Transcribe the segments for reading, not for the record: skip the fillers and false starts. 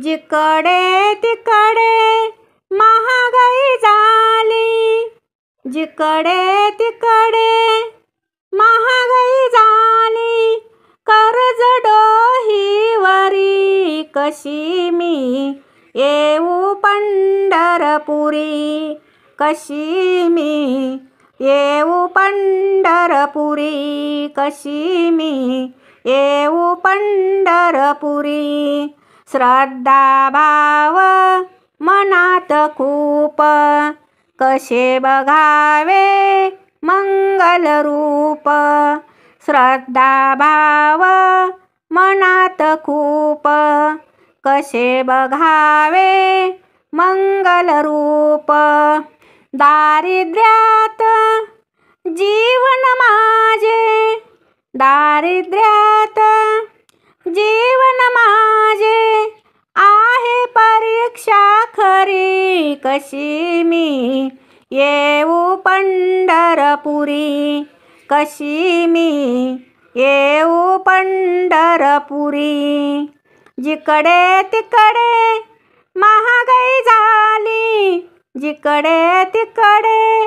जिकडे तिकडे महागाई झाली, जिकडे तिकडे महागाई झाली, कर्ज डोहीवरी कशी मी येऊ पंढरपुरी, कशी मी येऊ पंढरपुरी, कशी मी येऊ पंढरपुरी. श्रद्धा भाव मनात खूप, कसे बघावे मंगल रूप. श्रद्धा भाव मनात खूप, कसे बघावे मंगल रूप. दारिद्र्यात जीवन माझे, दारिद्र्यात जीवन माझे, आहे परीक्षा खरी, कशी मी येऊ पंढरपुरी, कशी मी येऊ पंढरपुरी. जिकडे तिकडे महागाई झाली, जिकडे तिकडे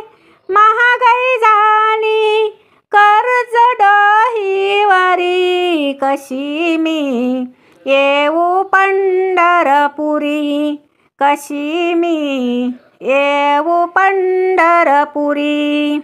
महागाई झाली, कर्ज डोहीवरी कशी मी येऊ पंढरपुरी, कशी मी येऊ पंढरपुरी.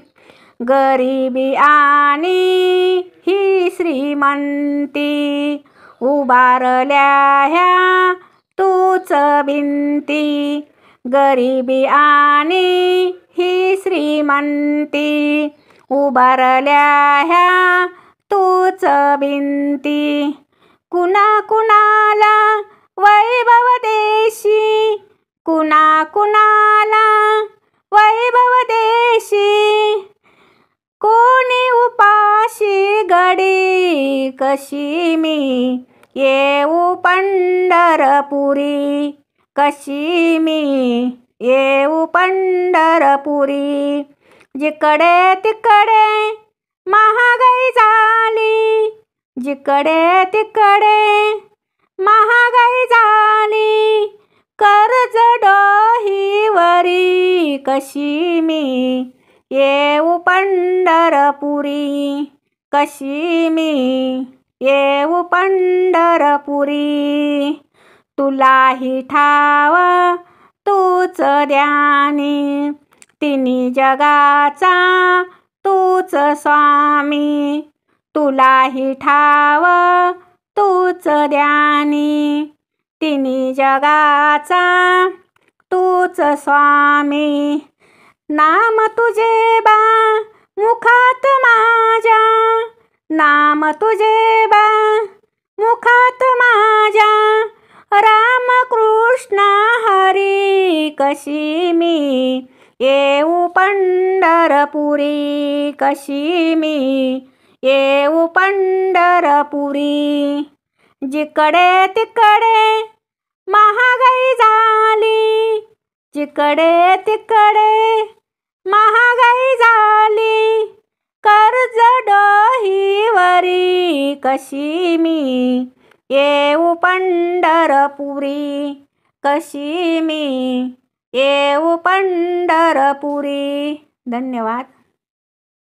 गरिबी आणि ही श्रीमंती, उभारल्या ह्या तूच भिंती. गरिबी आणि ही श्रीमंती, उभारल्या ह्या तूच भिंती. कुणा कुणाला वैभव देशी, कुणा कुणाला वैभव देशी, कोणी उपाशी गडी, कशी मी येऊ पंढरपुरी, कशी मी येऊ पंढरपुरी. जिकडे तिकडे महागाई झाली, जिकडे तिकडे महागाई झाली, कर्ज डोहीवरी कशी मी येऊ पंढरपुरी, कशी मी येऊ पंढरपुरी. तुलाही ठाव तूच ध्यानी, तिन्ही जगाचा तूच स्वामी. तुलाही ठाव तूच ध्यानी, तिन्ही जगाचा तूच स्वामी. नाम तुझे बा मुखात माझ्या, नाम तुझे बा मुखात माझ्या, राम कृष्ण हरी कशी मी येऊ पंढरपुरी, कशी मी येऊ पंढरपुरी. जिकडे तिकडे महागाई झाली, जिकडे तिकडे महागाई झाली, कर्ज डोहीवरी कशी मी येऊ पंढरपुरी, कशी मी येऊ पंढरपुरी. धन्यवाद.